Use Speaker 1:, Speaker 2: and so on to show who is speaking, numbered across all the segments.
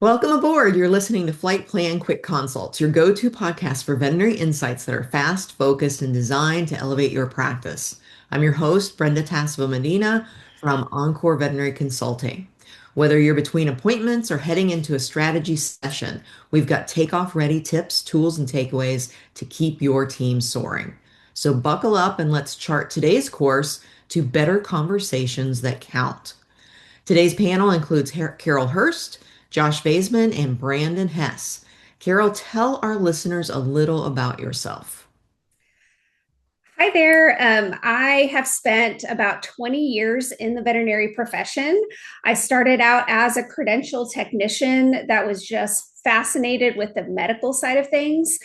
Speaker 1: Welcome aboard. You're listening to Flight Plan Quick Consults, your go-to podcast for veterinary insights that are fast, focused, and designed to elevate your practice. I'm your host, Brenda Medina from Encore Veterinary Consulting. Whether you're between appointments or heading into a strategy session, we've got takeoff ready tips, tools, and takeaways to keep your team soaring. So buckle up and let's chart today's course to better conversations that count. Today's panel includes Carol Hurst, Josh Baseman, and Brandon Hess. Carol, tell our listeners a little about yourself.
Speaker 2: Hi there. I have spent about 20 years in the veterinary profession. I started out as a credential technician that was just fascinated with the medical side of things.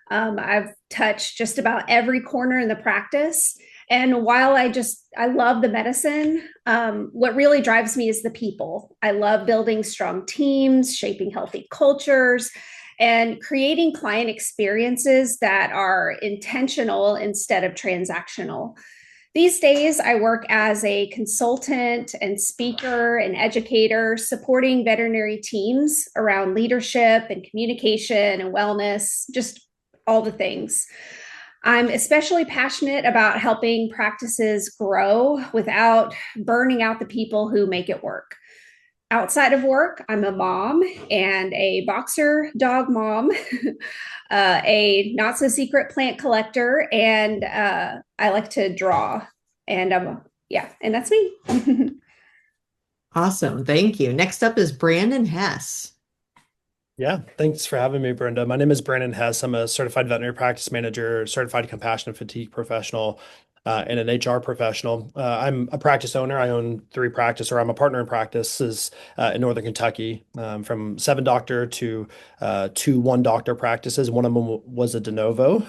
Speaker 2: I've touched just about every corner in the practice. And while I love the medicine, what really drives me is the people. I love building strong teams, shaping healthy cultures, and creating client experiences that are intentional instead of transactional. These days, I work as a consultant and speaker and educator, supporting veterinary teams around leadership and communication and wellness, just all the things. I'm especially passionate about helping practices grow without burning out the people who make it work. Outside of work, I'm a mom and a boxer dog mom, a not so secret plant collector, and I like to draw. And yeah, and that's me.
Speaker 1: Awesome. Thank you. Next up is Brandon Hess.
Speaker 3: Yeah, thanks for having me, Brenda. My name is Brandon Hess. I'm a certified veterinary practice manager, certified compassion and fatigue professional, and an HR professional. I'm a practice owner. I own three practices, or I'm a partner in practices in Northern Kentucky, from seven doctor to two one doctor practices. One of them was a de novo,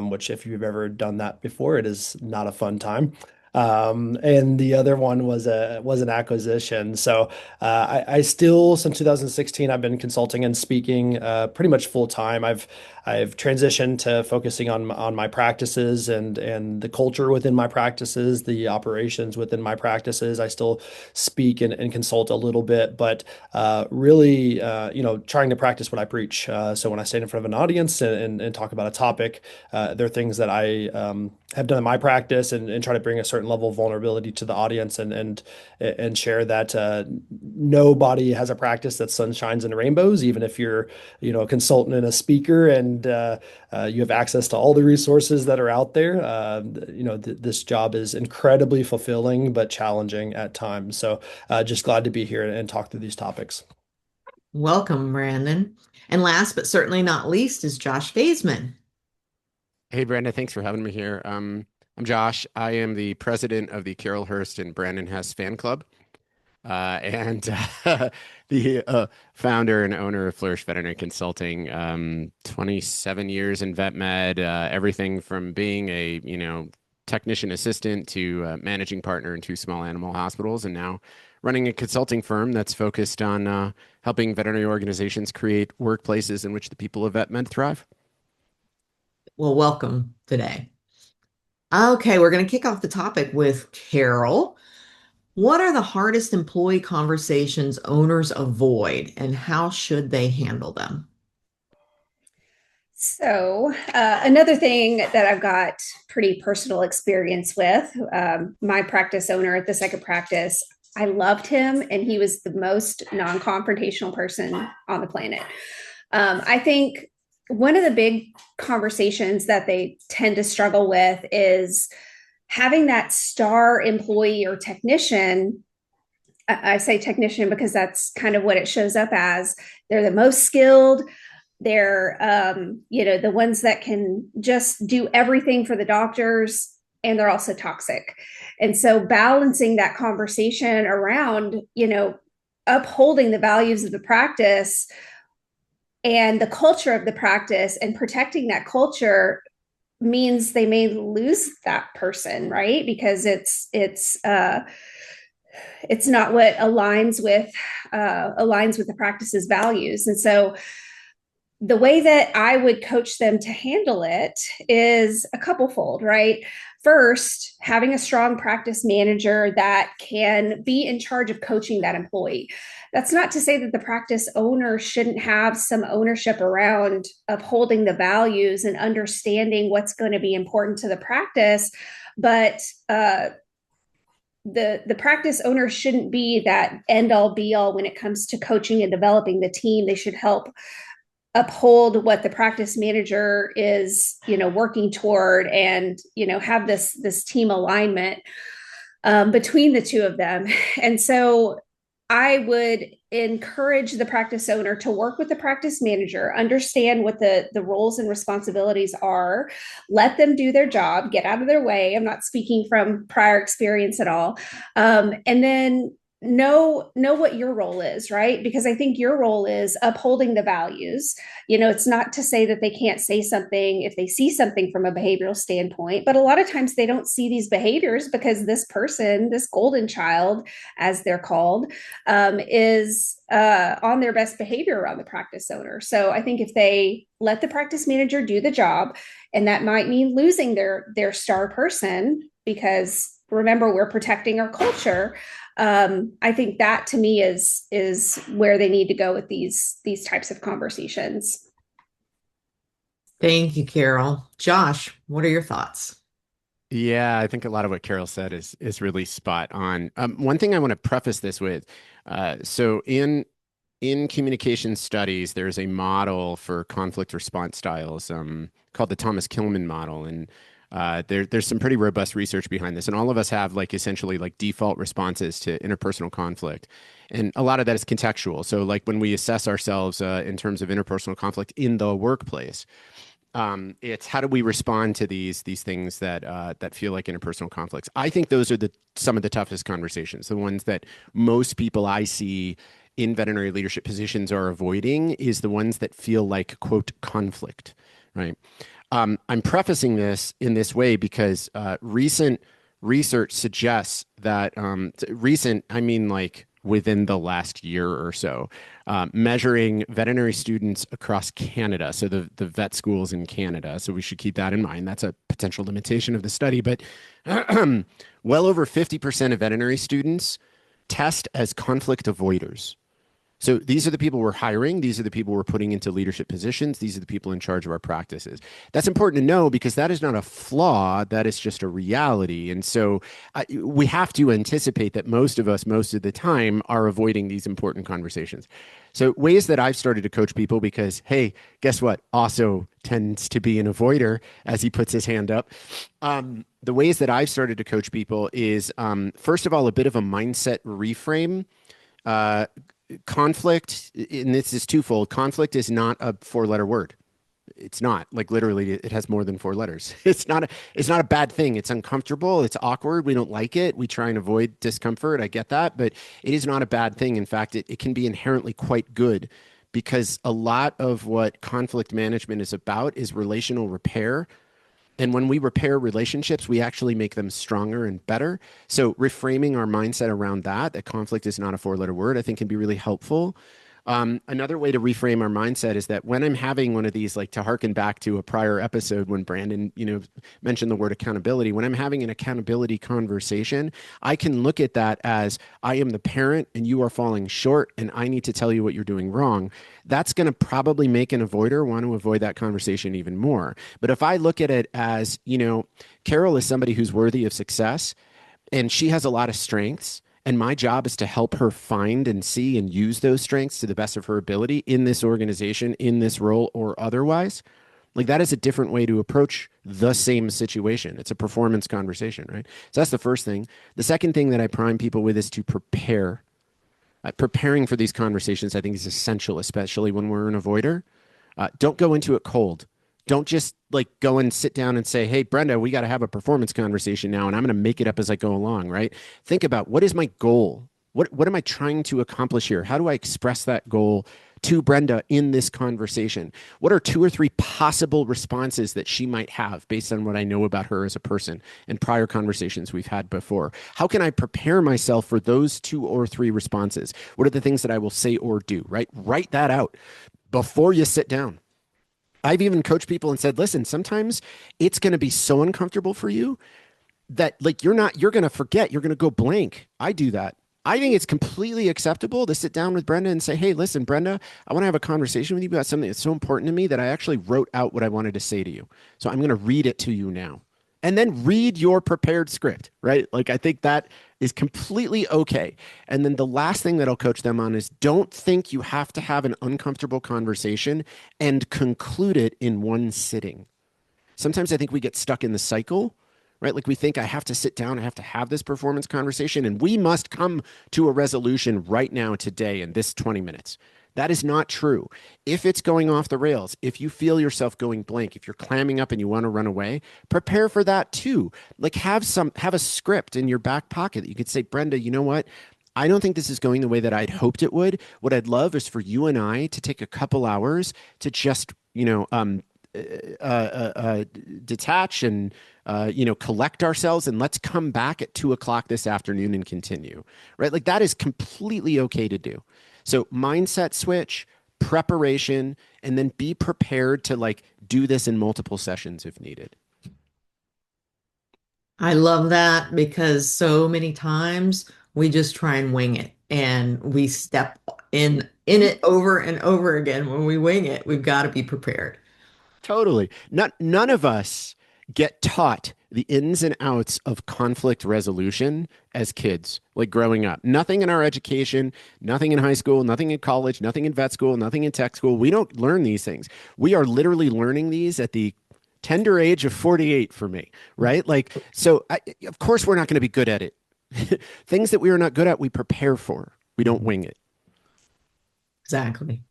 Speaker 3: which if you've ever done that before, it is not a fun time. And the other one was an acquisition. So I still, since 2016, I've been consulting and speaking pretty much full time. I've transitioned to focusing on my practices and the culture within my practices, the operations within my practices. I still speak and consult a little bit, but really, trying to practice what I preach. So when I stand in front of an audience and talk about a topic, there are things that I have done in my practice and try to bring a certain level of vulnerability to the audience and share that nobody has a practice that sunshines and rainbows, even if you're a consultant and a speaker and you have access to all the resources that are out there. This job is incredibly fulfilling but challenging at times. So just glad to be here and talk through these topics.
Speaker 1: Welcome, Brandon. And last but certainly not least is Josh Baseman.
Speaker 4: Hey, Brenda, thanks for having me here. I'm Josh. I am the president of the Carol Hurst and Brandon Hess fan club, and the founder and owner of Flourish Veterinary Consulting. 27 years in vet med, everything from being a technician assistant to managing partner in two small animal hospitals, and now running a consulting firm that's focused on helping veterinary organizations create workplaces in which the people of vet med thrive.
Speaker 1: Well, welcome today. Okay, we're going to kick off the topic with Carol. What are the hardest employee conversations owners avoid, and how should they handle them?
Speaker 2: So, another thing that I've got pretty personal experience with, my practice owner at the second practice, I loved him, and he was the most non confrontational person on the planet. I think one of the big conversations that they tend to struggle with is having that star employee or technician. I say technician because that's kind of what it shows up as. They're the most skilled. They're, the ones that can just do everything for the doctors, and they're also toxic. And so balancing that conversation around, upholding the values of the practice and the culture of the practice and protecting that culture means they may lose that person, right? Because it's not what aligns with the practice's values. And so the way that I would coach them to handle it is a couple fold, right? First, having a strong practice manager that can be in charge of coaching that employee. That's not to say that the practice owner shouldn't have some ownership around upholding the values and understanding what's going to be important to the practice, but the practice owner shouldn't be that end all be all when it comes to coaching and developing the team. They should help uphold what the practice manager is, working toward, and have this team alignment between the two of them. And so I would encourage the practice owner to work with the practice manager, understand what the roles and responsibilities are, let them do their job, get out of their way. I'm not speaking from prior experience at all. And then know what your role is, right? Because I think your role is upholding the values. It's not to say that they can't say something if they see something from a behavioral standpoint, but a lot of times they don't see these behaviors because this person, this golden child, as they're called, is on their best behavior around the practice owner. So I think if they let the practice manager do the job, and that might mean losing their star person, because remember, we're protecting our culture. I think that to me is where they need to go with these types of conversations.
Speaker 1: Thank you, Carol. Josh, what are your thoughts?
Speaker 4: Yeah, I think a lot of what Carol said is really spot on. One thing I want to preface this with, so in communication studies, there's a model for conflict response styles called the Thomas Kilmann model, and there's some pretty robust research behind this. And all of us have essentially default responses to interpersonal conflict, and a lot of that is contextual. So when we assess ourselves in terms of interpersonal conflict in the workplace. It's how do we respond to these things that feel like interpersonal conflicts. I think those are some of the toughest conversations, the ones that most people I see in veterinary leadership positions are avoiding, is the ones that feel like, quote, conflict, right? I'm prefacing this in this way because recent research suggests that recent, I mean within the last year or so, measuring veterinary students across Canada, so the vet schools in Canada. So we should keep that in mind. That's a potential limitation of the study, but well over 50% of veterinary students test as conflict avoiders. So these are the people we're hiring. These are the people we're putting into leadership positions. These are the people in charge of our practices. That's important to know because that is not a flaw. That is just a reality. And so we have to anticipate that most of us, most of the time, are avoiding these important conversations. So ways that I've started to coach people, because, hey, guess what? Also tends to be an avoider, as he puts his hand up. The ways that I've started to coach people is, first of all, a bit of a mindset reframe. Conflict, and this is twofold. Conflict is not a four-letter word. It's not. Literally, it has more than four letters. It's not a bad thing. It's uncomfortable. It's awkward. We don't like it. We try and avoid discomfort. I get that, but it is not a bad thing. In fact, it can be inherently quite good, because a lot of what conflict management is about is relational repair. And when we repair relationships, we actually make them stronger and better. So reframing our mindset around that conflict is not a four-letter word, I think can be really helpful. Another way to reframe our mindset is that when I'm having one of these, to harken back to a prior episode when Brandon, mentioned the word accountability, when I'm having an accountability conversation, I can look at that as, I am the parent and you are falling short and I need to tell you what you're doing wrong. That's going to probably make an avoider want to avoid that conversation even more. But if I look at it as, Carol is somebody who's worthy of success and she has a lot of strengths, and my job is to help her find and see and use those strengths to the best of her ability in this organization, in this role, or otherwise. That is a different way to approach the same situation. It's a performance conversation, right? So that's the first thing. The second thing that I prime people with is to prepare. Preparing for these conversations, I think, is essential, especially when we're an avoider. Don't go into it cold. Don't just go and sit down and say, hey, Brenda, we got to have a performance conversation now, and I'm going to make it up as I go along, right? Think about, what is my goal? What am I trying to accomplish here? How do I express that goal to Brenda in this conversation? What are 2 or 3 possible responses that she might have based on what I know about her as a person and prior conversations we've had before? How can I prepare myself for those 2 or 3 responses? What are the things that I will say or do, right? Write that out before you sit down. I've even coached people and said, listen, sometimes it's going to be so uncomfortable for you that like you're going to forget, you're going to go blank. I do that. I think it's completely acceptable to sit down with Brenda and say, hey, listen, Brenda, I want to have a conversation with you about something that's so important to me that I actually wrote out what I wanted to say to you. So I'm going to read it to you now. And then read your prepared script, right? Like, I think that is completely okay. And then the last thing that I'll coach them on is don't think you have to have an uncomfortable conversation and conclude it in one sitting. Sometimes I think we get stuck in the cycle, right? Like we think I have to sit down, I have to have this performance conversation, and we must come to a resolution right now, today, in this 20 minutes. That is not true. If it's going off the rails, if you feel yourself going blank, if you're clamming up and you want to run away, prepare for that too. Like have a script in your back pocket that you could say, Brenda, you know what? I don't think this is going the way that I'd hoped it would. What I'd love is for you and I to take a couple hours to just, detach and collect ourselves, and let's come back at 2 o'clock this afternoon and continue, right? Like that is completely okay to do. So mindset switch, preparation, and then be prepared to like do this in multiple sessions if needed.
Speaker 1: I love that because so many times we just try and wing it and we step in it over and over again. When we wing it, we've got to be prepared.
Speaker 4: Totally. None of us get taught the ins and outs of conflict resolution as kids, like growing up. Nothing in our education, nothing in high school, nothing in college, nothing in vet school, nothing in tech school. We don't learn these things. We are literally learning these at the tender age of 48 for me, right? Like, so of course we're not going to be good at it. Things that we are not good at, we prepare for. We don't wing it.
Speaker 1: Exactly.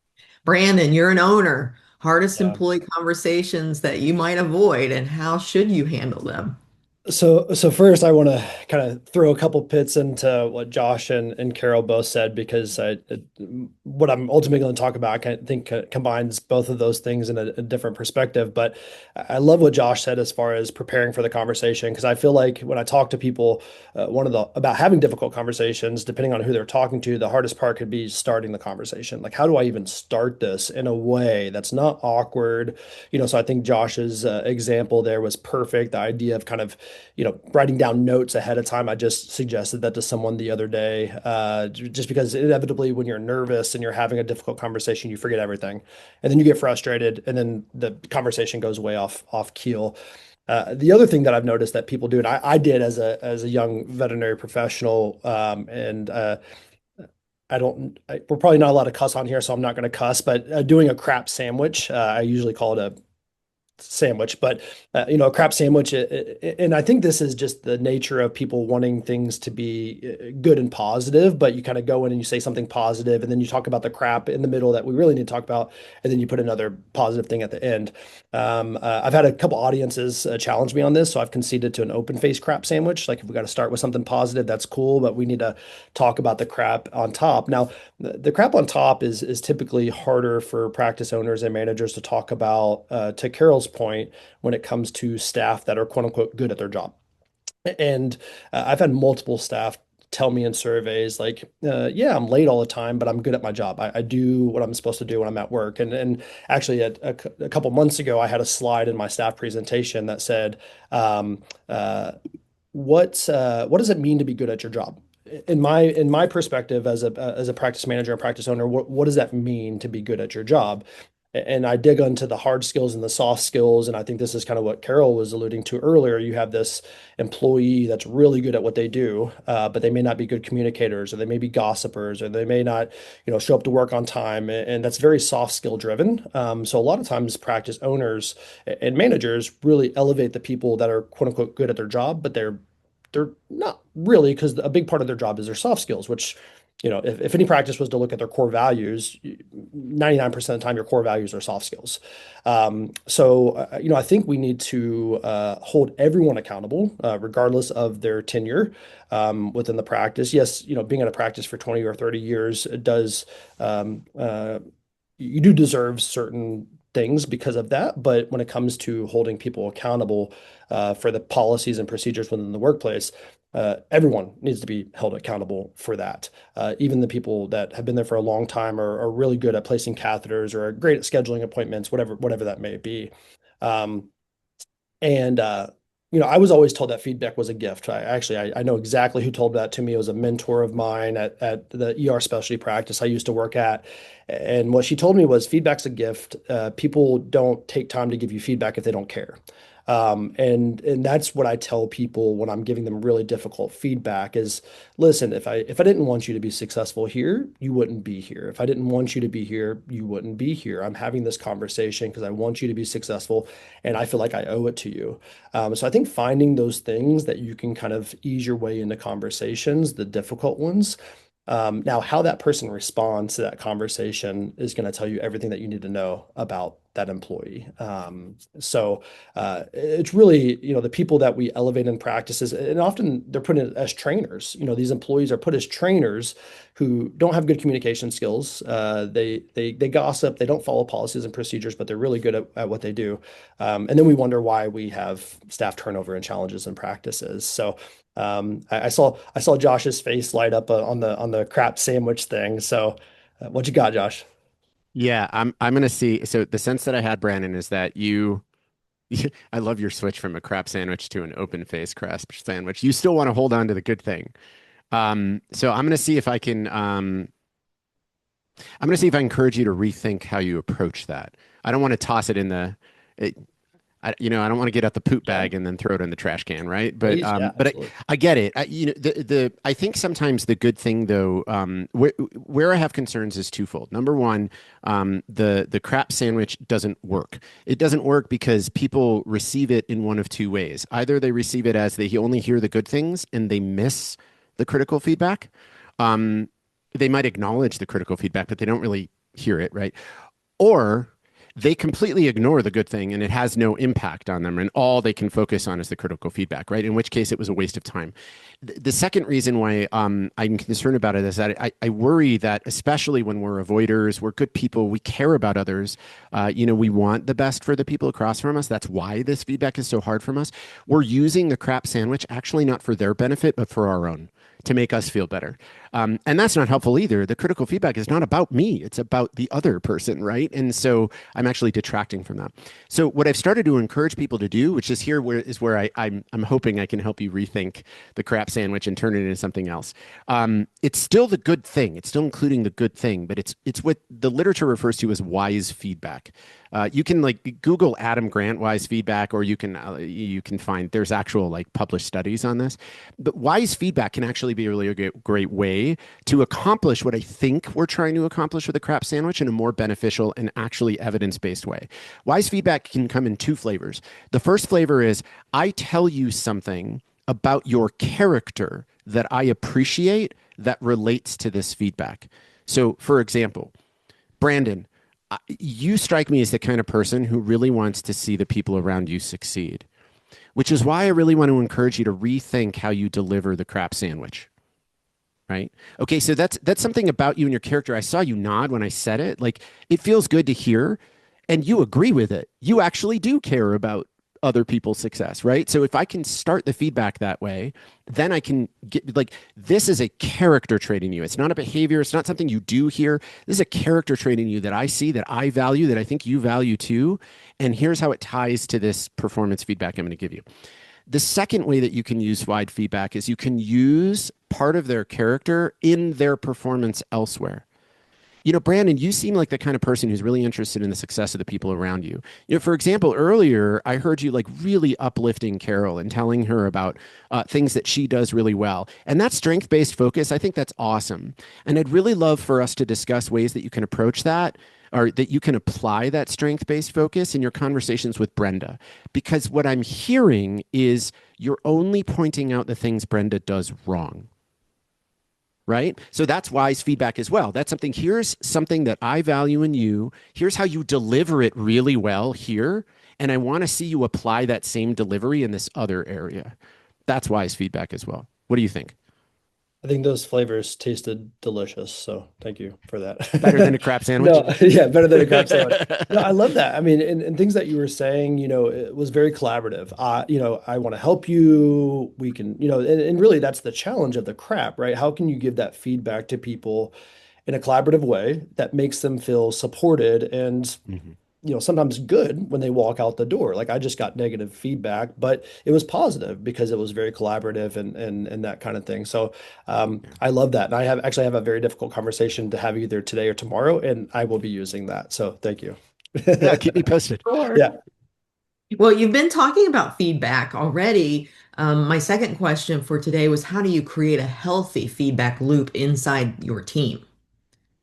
Speaker 1: Brandon, you're an owner. Hardest
Speaker 3: Yeah.
Speaker 1: employee conversations that you might avoid, and how should you handle them?
Speaker 3: So first, I want to kind of throw a couple pits into what Josh and Carol both said because what I'm ultimately going to talk about, I think combines both of those things in a different perspective. But I love what Josh said as far as preparing for the conversation because I feel like when I talk to people, one of the about having difficult conversations, depending on who they're talking to, the hardest part could be starting the conversation. Like, how do I even start this in a way that's not awkward? So I think Josh's example there was perfect. The idea of kind of writing down notes ahead of time. I just suggested that to someone the other day, just because inevitably when you're nervous and you're having a difficult conversation, you forget everything, and then you get frustrated, and then the conversation goes way off keel. The other thing that I've noticed that people do, and I did as a young veterinary professional, and we're probably not allowed to cuss on here, so I'm not going to cuss, but doing a crap sandwich, I usually call it a sandwich, but a crap sandwich. And I think this is just the nature of people wanting things to be good and positive, but you kind of go in and you say something positive, and then you talk about the crap in the middle that we really need to talk about, and then you put another positive thing at the end. I've had a couple audiences challenge me on this, so I've conceded to an open face crap sandwich. Like if we got to start with something positive, that's cool, but we need to talk about the crap on top. Now, the crap on top is typically harder for practice owners and managers to talk about, to Carol's point, when it comes to staff that are quote unquote good at their job. And I've had multiple staff tell me in surveys like, yeah, I'm late all the time, but I'm good at my job. I do what I'm supposed to do when I'm at work. And actually, a couple months ago, I had a slide in my staff presentation that said, um, uh, what does it mean to be good at your job? In my perspective as a practice manager and practice owner, what does that mean to be good at your job? And I dig into the hard skills and the soft skills. And I think this is kind of what Carol was alluding to earlier. You have this employee that's really good at what they do, but they may not be good communicators, or they may be gossipers, or they may not, show up to work on time. And that's very soft skill driven. So a lot of times practice owners and managers really elevate the people that are quote unquote good at their job, but they're not really, because a big part of their job is their soft skills, which, if any practice was to look at their core values, 99% of the time, your core values are soft skills. So I think we need to hold everyone accountable, regardless of their tenure within the practice. Yes, being in a practice for 20 or 30 years, it does, you do deserve certain things because of that. But when it comes to holding people accountable for the policies and procedures within the workplace, everyone needs to be held accountable for that. Even the people that have been there for a long time are really good at placing catheters or are great at scheduling appointments, whatever that may be. Um, and I was always told that feedback was a gift. I know exactly who told that to me. It was a mentor of mine at the ER specialty practice I used to work at. And what she told me was feedback's a gift. People don't take time to give you feedback if they don't care. And that's what I tell people when I'm giving them really difficult feedback is, listen, if I didn't want you to be successful here, you wouldn't be here. If I didn't want you to be here, you wouldn't be here. I'm having this conversation because I want you to be successful and I feel like I owe it to you. So I think finding those things that you can kind of ease your way into conversations, the difficult ones. Now, how that person responds to that conversation is going to tell you everything that you need to know about that employee. It's really, the people that we elevate in practices, and often they're put in as trainers. These employees are put as trainers who don't have good communication skills. They gossip, they don't follow policies and procedures, but they're really good at what they do. And then we wonder why we have staff turnover and challenges in practices. So I saw Josh's face light up on the crap sandwich thing. So what you got, Josh?
Speaker 4: Yeah, I'm gonna see. So the sense that I had, Brandon, is that you I love your switch from a crap sandwich to an open face crap sandwich. You still want to hold on to the good thing. So I'm gonna see if I can I'm gonna see if I can encourage you to rethink how you approach that. I don't want to toss it in it, I don't want to get out the poop
Speaker 3: Yeah,
Speaker 4: bag and then throw it in the trash can, right? But
Speaker 3: please. Yeah,
Speaker 4: but
Speaker 3: absolutely.
Speaker 4: I get it. I think sometimes the good thing though, where I have concerns is twofold. Number one, the crap sandwich doesn't work. It doesn't work because people receive it in one of two ways. Either they receive it as they only hear the good things and they miss the critical feedback. Um, they might acknowledge the critical feedback, but they don't really hear it, right? Or they completely ignore the good thing and it has no impact on them and all they can focus on is the critical feedback, right? In which case it was a waste of time. The second reason why I'm concerned about it is that I worry that especially when we're avoiders, we're good people, we care about others, we want the best for the people across from us. That's why this feedback is so hard from us. We're using the crap sandwich actually not for their benefit, but for our own to make us feel better. And that's not helpful either. The critical feedback is not about me. It's about the other person, right? And so I'm actually detracting from that. So what I've started to encourage people to do, which is where I'm hoping I can help you rethink the crap sandwich and turn it into something else. It's still the good thing. It's still including the good thing, but it's what the literature refers to as wise feedback. You can like Google Adam Grant wise feedback, or you can find there's actual like published studies on this. But wise feedback can actually be a really great way to accomplish what I think we're trying to accomplish with a crap sandwich in a more beneficial and actually evidence-based way. Wise feedback can come in two flavors. The first flavor is I tell you something about your character that I appreciate that relates to this feedback. So, for example, Brandon, you strike me as the kind of person who really wants to see the people around you succeed, which is why I really want to encourage you to rethink how you deliver the crap sandwich. Right. Okay. So that's something about you and your character. I saw you nod when I said it. Like it feels good to hear, and you agree with it. You actually do care about other people's success, right? So if I can start the feedback that way, then I can get like this is a character trait in you. It's not a behavior. It's not something you do here. This is a character trait in you that I see, that I value, that I think you value too. And here's how it ties to this performance feedback I'm going to give you. The second way that you can use wide feedback is you can use part of their character in their performance elsewhere. Brandon, you seem like the kind of person who's really interested in the success of the people around you. For example, earlier I heard you like really uplifting Carol and telling her about things that she does really well. And that strength-based focus, I think that's awesome. And I'd really love for us to discuss ways that you can approach that or that you can apply that strength-based focus in your conversations with Brenda. Because what I'm hearing is you're only pointing out the things Brenda does wrong. Right? So that's wise feedback as well. That's something, here's something that I value in you. Here's how you deliver it really well here. And I want to see you apply that same delivery in this other area. That's wise feedback as well. What do you think?
Speaker 3: I think those flavors tasted delicious. So thank you for that.
Speaker 4: Better than a crab sandwich.
Speaker 3: No, yeah, better than a crab sandwich. No, I love that. I mean, and things that you were saying, it was very collaborative. I want to help you. We can, and really that's the challenge of the crap, right? How can you give that feedback to people in a collaborative way that makes them feel supported and
Speaker 4: Mhm.
Speaker 3: sometimes good when they walk out the door. Like I just got negative feedback, but it was positive because it was very collaborative and that kind of thing. So I love that. And I actually have a very difficult conversation to have either today or tomorrow, and I will be using that. So thank you.
Speaker 4: Yeah, keep me posted.
Speaker 1: Sure.
Speaker 3: Yeah.
Speaker 1: Well, you've been talking about feedback already. My second question for today was how do you create a healthy feedback loop inside your team?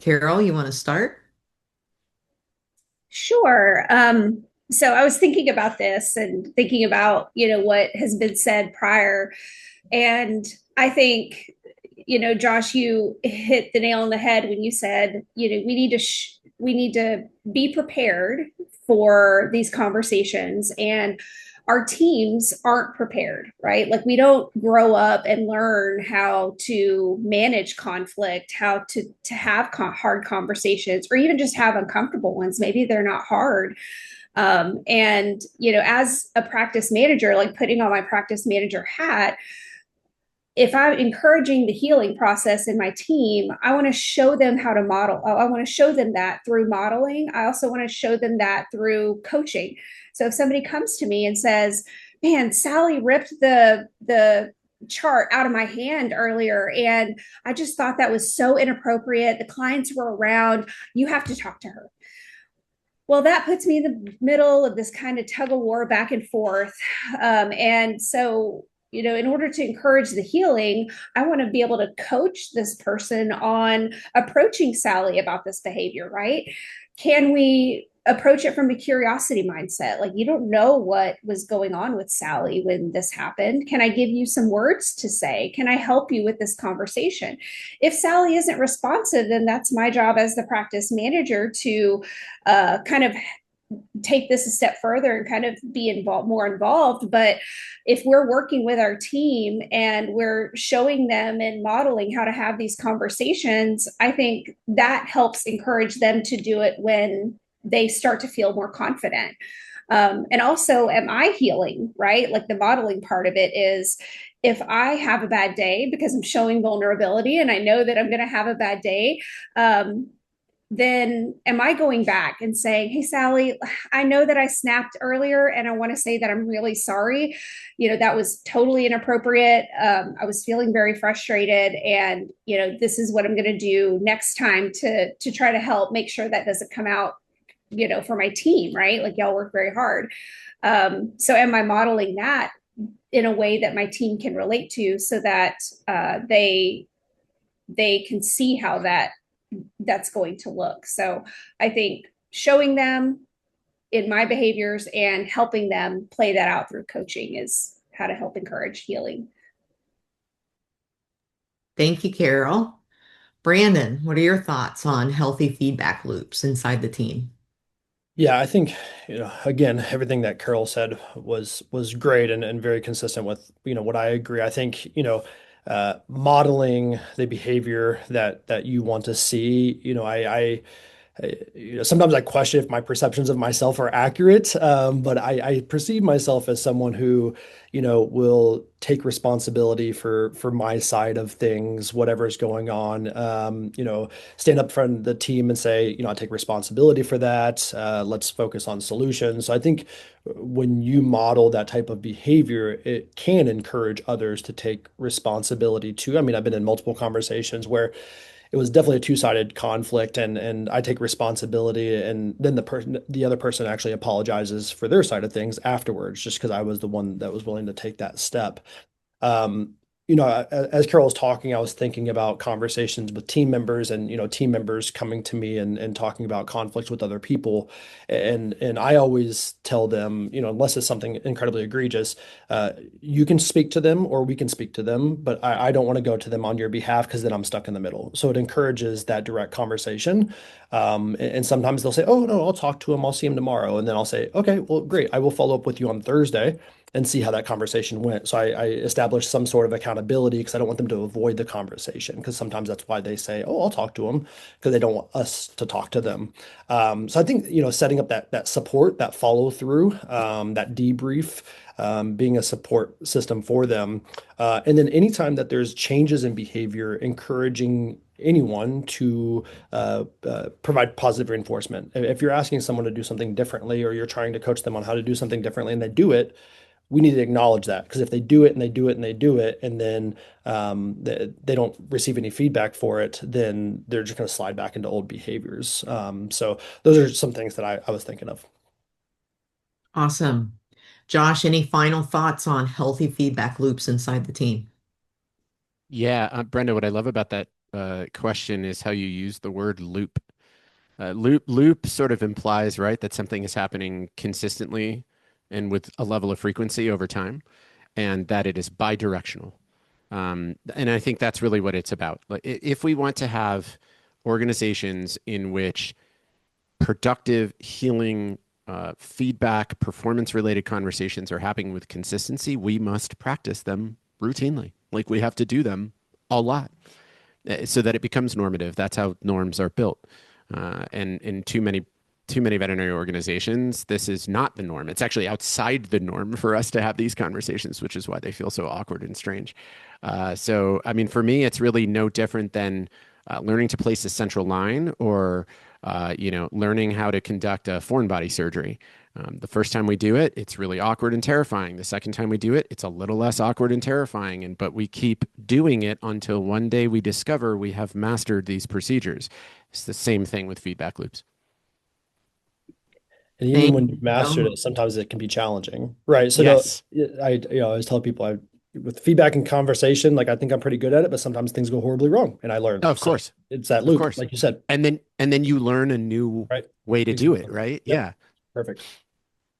Speaker 1: Carol, you want to start?
Speaker 2: Sure. So I was thinking about this and thinking about, what has been said prior. And I think, Josh, you hit the nail on the head when you said, we need to be prepared for these conversations, and our teams aren't prepared, right? Like we don't grow up and learn how to manage conflict, how to have hard conversations, or even just have uncomfortable ones. Maybe they're not hard. And as a practice manager, like putting on my practice manager hat, if I'm encouraging the healing process in my team, I want to show them how to model. I want to show them that through modeling. I also want to show them that through coaching. So if somebody comes to me and says, "Man, Sally ripped the chart out of my hand earlier, and I just thought that was so inappropriate. The clients were around. You have to talk to her." Well, that puts me in the middle of this kind of tug of war back and forth. And so, in order to encourage the healing, I want to be able to coach this person on approaching Sally about this behavior, right? Can we approach it from a curiosity mindset? Like, you don't know what was going on with Sally when this happened. Can I give you some words to say? Can I help you with this conversation? If Sally isn't responsive, then that's my job as the practice manager to kind of take this a step further and kind of be more involved. But if we're working with our team and we're showing them and modeling how to have these conversations, I think that helps encourage them to do it when they start to feel more confident. And also, am I healing, right? Like the modeling part of it is, if I have a bad day because I'm showing vulnerability and I know that I'm going to have a bad day, then am I going back and saying, "Hey, Sally, I know that I snapped earlier and I want to say that I'm really sorry. That was totally inappropriate. I was feeling very frustrated. And, this is what I'm going to do next time to try to help make sure that doesn't come out, for my team, right? Like y'all work very hard." So am I modeling that in a way that my team can relate to so that they can see how that's going to look. So I think showing them in my behaviors and helping them play that out through coaching is how to help encourage healing.
Speaker 1: Thank you, Carol. Brandon, what are your thoughts on healthy feedback loops inside the team?
Speaker 3: Yeah, I think, again, everything that Carol said was great and very consistent with, what I agree. I think, modeling the behavior that you want to see, sometimes I question if my perceptions of myself are accurate, but I perceive myself as someone who, will take responsibility for my side of things, whatever's going on. Stand up front of the team and say, I take responsibility for that. Let's focus on solutions. So I think when you model that type of behavior, it can encourage others to take responsibility too. I mean, I've been in multiple conversations where it was definitely a two-sided conflict and I take responsibility and then the other person actually apologizes for their side of things afterwards just because I was the one that was willing to take that step. Um, as Carol was talking, I was thinking about conversations with team members and, team members coming to me and talking about conflicts with other people. And I always tell them, unless it's something incredibly egregious, you can speak to them or we can speak to them, but I don't want to go to them on your behalf because then I'm stuck in the middle. So it encourages that direct conversation. And sometimes they'll say, "Oh, no, I'll talk to him. I'll see him tomorrow." And then I'll say, "Okay, well, great. I will follow up with you on Thursday." and see how that conversation went. So I established some sort of accountability because I don't want them to avoid the conversation, because sometimes that's why they say, "Oh, I'll talk to them," because they don't want us to talk to them. So I think, setting up that support, that follow through, that debrief, being a support system for them, and then anytime that there's changes in behavior, encouraging anyone to provide positive reinforcement. If you're asking someone to do something differently, or you're trying to coach them on how to do something differently and they do it, we need to acknowledge that, because if they do it and they do it and they do it, and then they don't receive any feedback for it, then they're just going to slide back into old behaviors. So those are some things that I was thinking of.
Speaker 1: Awesome. Josh, any final thoughts on healthy feedback loops inside the team?
Speaker 4: Yeah, Brenda, what I love about that question is how you use the word loop. Loop sort of implies, right, that something is happening consistently and with a level of frequency over time, and that it is bidirectional. And I think that's really what it's about. Like, if we want to have organizations in which productive, healing, feedback, performance-related conversations are happening with consistency, we must practice them routinely. Like, we have to do them a lot so that it becomes normative. That's how norms are built. And in too many veterinary organizations, this is not the norm. It's actually outside the norm for us to have these conversations, which is why they feel so awkward and strange. So, I mean, for me, it's really no different than learning to place a central line, or learning how to conduct a foreign body surgery. The first time we do it, it's really awkward and terrifying. The second time we do it, it's a little less awkward and terrifying. But we keep doing it until one day we discover we have mastered these procedures. It's the same thing with feedback loops.
Speaker 3: And even
Speaker 1: Thank
Speaker 3: when
Speaker 1: you
Speaker 3: you've
Speaker 1: so
Speaker 3: mastered
Speaker 1: much.
Speaker 3: it, sometimes it can be challenging, right? So
Speaker 4: Yes.
Speaker 3: I always tell people, with feedback and conversation, like, I think I'm pretty good at it, but sometimes things go horribly wrong and I learn.
Speaker 4: Of
Speaker 3: So
Speaker 4: course.
Speaker 3: it's that
Speaker 4: Of
Speaker 3: loop,
Speaker 4: course.
Speaker 3: like you said,
Speaker 4: And then you learn a new
Speaker 3: right?
Speaker 4: way to do it,
Speaker 3: Exactly.
Speaker 4: right?
Speaker 3: Yep.
Speaker 4: Yeah.
Speaker 3: Perfect.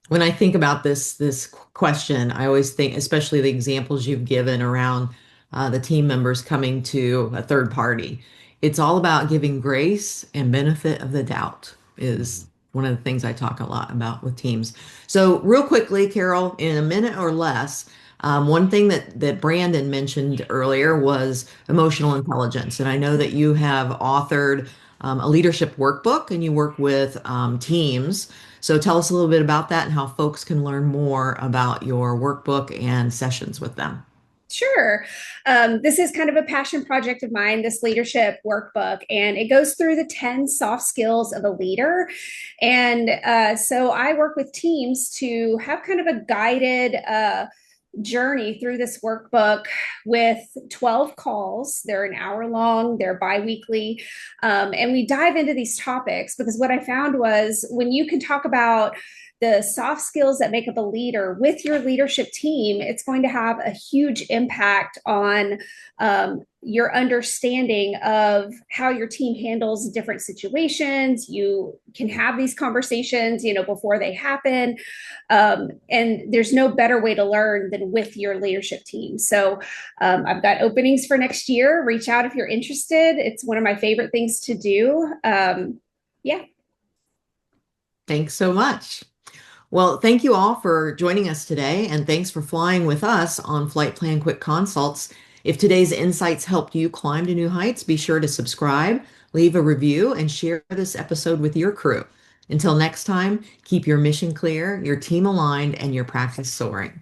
Speaker 1: When I think about this question, I always think, especially the examples you've given around the team members coming to a third party, it's all about giving grace and benefit of the doubt is
Speaker 4: Mhm.
Speaker 1: one of the things I talk a lot about with teams. So, real quickly, Carol, in a minute or less, one thing that Brandon mentioned earlier was emotional intelligence, and I know that you have authored a leadership workbook and you work with teams. So tell us a little bit about that and how folks can learn more about your workbook and sessions with them.
Speaker 2: Sure. This is kind of a passion project of mine, this leadership workbook, and it goes through the 10 soft skills of a leader. And so I work with teams to have kind of a guided journey through this workbook with 12 calls. They're an hour long, they're bi-weekly. And we dive into these topics because what I found was when you can talk about the soft skills that make up a leader with your leadership team, it's going to have a huge impact on your understanding of how your team handles different situations. You can have these conversations, before they happen. And there's no better way to learn than with your leadership team. So I've got openings for next year. Reach out if you're interested. It's one of my favorite things to do. Yeah.
Speaker 1: Thanks so much. Well, thank you all for joining us today, and thanks for flying with us on Flight Plan Quick Consults. If today's insights helped you climb to new heights, be sure to subscribe, leave a review, and share this episode with your crew. Until next time, keep your mission clear, your team aligned, and your practice soaring.